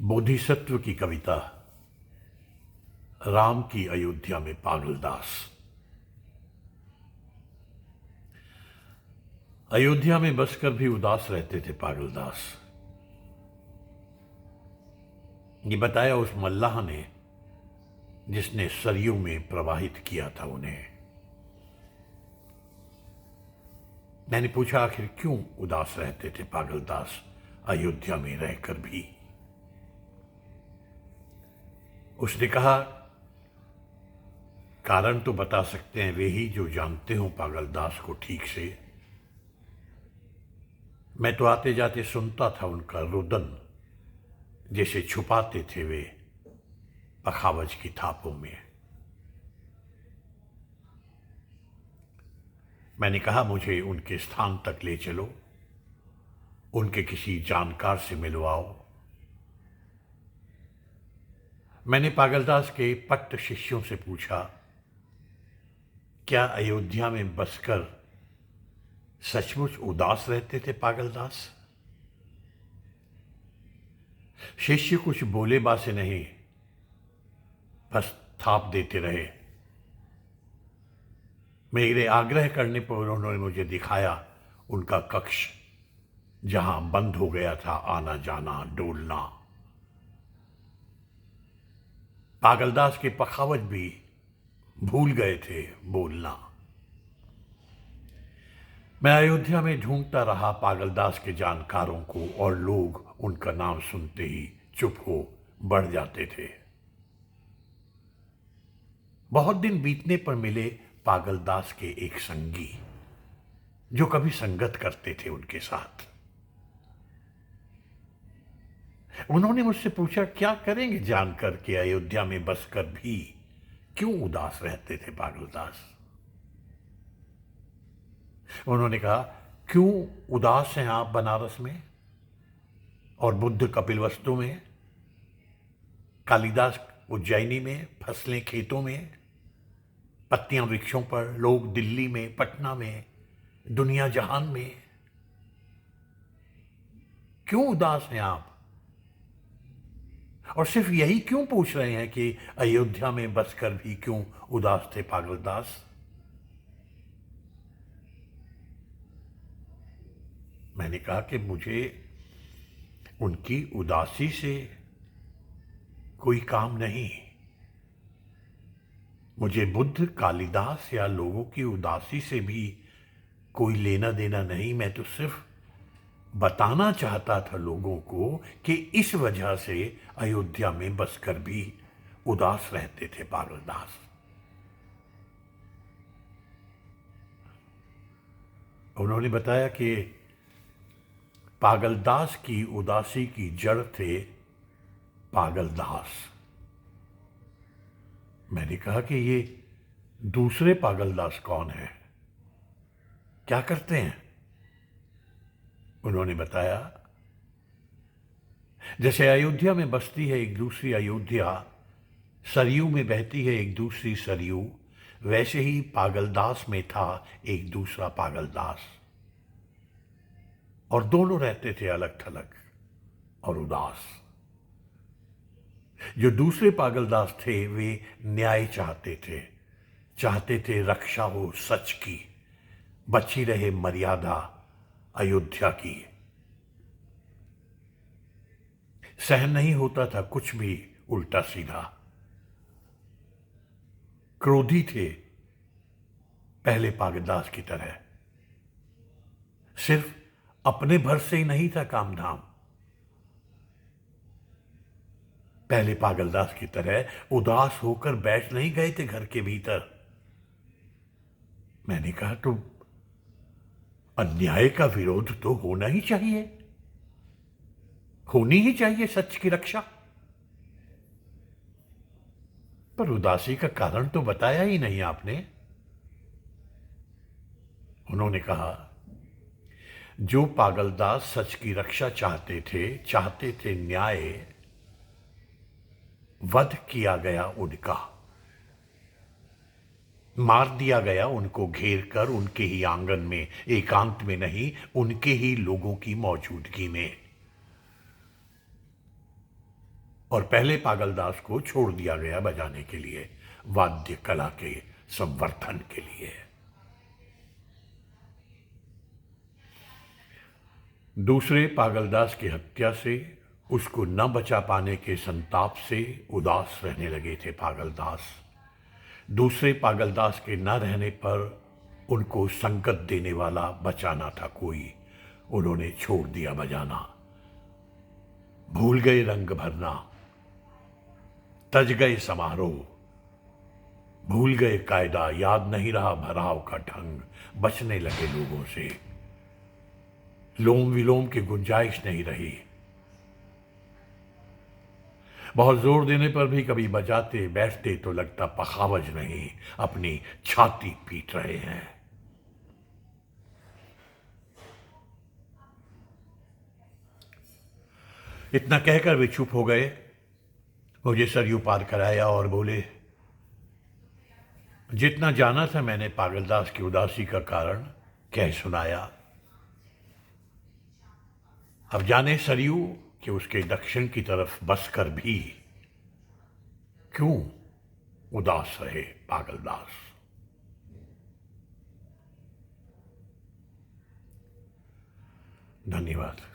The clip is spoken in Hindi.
बोधिसत्व की कविता राम की अयोध्या में पागलदास। अयोध्या में बसकर भी उदास रहते थे पागलदास। ये बताया उस मल्लाह ने जिसने सरयू में प्रवाहित किया था उन्हें। मैंने पूछा आखिर क्यों उदास रहते थे पागलदास अयोध्या में रहकर भी। उसने कहा कारण तो बता सकते हैं वे ही जो जानते हो पागलदास को ठीक से। मैं तो आते जाते सुनता था उनका रुदन, जैसे छुपाते थे वे पखावज की थापों में। मैंने कहा मुझे उनके स्थान तक ले चलो, उनके किसी जानकार से मिलवाओ। मैंने पागलदास के पट्ट शिष्यों से पूछा क्या अयोध्या में बसकर सचमुच उदास रहते थे पागलदास। शिष्य कुछ बोले बासे नहीं, बस थाप देते रहे। मेरे आग्रह करने पर उन्होंने मुझे दिखाया उनका कक्ष, जहां बंद हो गया था आना जाना डोलना। पागलदास के पखावज भी भूल गए थे बोलना। मैं अयोध्या में ढूंढता रहा पागलदास के जानकारों को, और लोग उनका नाम सुनते ही चुप हो बढ़ जाते थे। बहुत दिन बीतने पर मिले पागलदास के एक संगी जो कभी संगत करते थे उनके साथ। उन्होंने मुझसे पूछा क्या करेंगे जानकर कि अयोध्या में बसकर भी क्यों उदास रहते थे पागलदास। उन्होंने कहा क्यों उदास हैं आप बनारस में और बुद्ध कपिलवस्तु में, कालिदास उज्जैनी में, फसलें खेतों में, पत्तियां वृक्षों पर, लोग दिल्ली में, पटना में, दुनिया जहान में। क्यों उदास हैं आप, और सिर्फ यही क्यों पूछ रहे हैं कि अयोध्या में बसकर भी क्यों उदास थे पागलदास। मैंने कहा कि मुझे उनकी उदासी से कोई काम नहीं। मुझे बुद्ध, कालिदास या लोगों की उदासी से भी कोई लेना देना नहीं। मैं तो सिर्फ बताना चाहता था लोगों को कि इस वजह से अयोध्या में बसकर भी उदास रहते थे पागलदास। उन्होंने बताया कि पागलदास की उदासी की जड़ थे पागलदास। मैंने कहा कि ये दूसरे पागलदास कौन है, क्या करते हैं। उन्होंने बताया जैसे अयोध्या में बसती है एक दूसरी अयोध्या, सरयू में बहती है एक दूसरी सरयू, वैसे ही पागलदास में था एक दूसरा पागलदास, और दोनों रहते थे अलग थलग और उदास। जो दूसरे पागलदास थे वे न्याय चाहते थे रक्षा हो सच की, बची रहे मर्यादा अयोध्या की। सहन नहीं होता था कुछ भी उल्टा सीधा। क्रोधी थे पहले पागलदास की तरह। सिर्फ अपने भर से ही नहीं था काम धाम। पहले पागलदास की तरह उदास होकर बैठ नहीं गए थे घर के भीतर। मैंने कहा तो अन्याय का विरोध तो होना ही चाहिए, होनी ही चाहिए सच की रक्षा। पर उदासी का कारण तो बताया ही नहीं आपने। उन्होंने कहा जो पागलदास सच की रक्षा चाहते थे न्याय, वध किया गया उनका, मार दिया गया उनको घेर कर उनके ही आंगन में, एकांत में नहीं, उनके ही लोगों की मौजूदगी में। और पहले पागलदास को छोड़ दिया गया बजाने के लिए, वाद्य कला के संवर्धन के लिए। दूसरे पागलदास की हत्या से, उसको न बचा पाने के संताप से उदास रहने लगे थे पागलदास। दूसरे पागलदास के न रहने पर उनको संकट देने वाला बचा ना था कोई। उन्होंने छोड़ दिया बजाना, भूल गए रंग भरना, तज गए समारोह, भूल गए कायदा, याद नहीं रहा भराव का ढंग, बचने लगे लोगों से, लोम विलोम की गुंजाइश नहीं रही। बहुत जोर देने पर भी कभी बजाते बैठते तो लगता पखावज नहीं, अपनी छाती पीट रहे हैं। इतना कहकर वे चुप हो गए, मुझे सरयू पार कराया और बोले, जितना जाना था मैंने पागलदास की उदासी का कारण कह सुनाया। अब जाने सरयू कि उसके दक्षिण की तरफ बसकर भी क्यों उदास रहे पागलदास। धन्यवाद।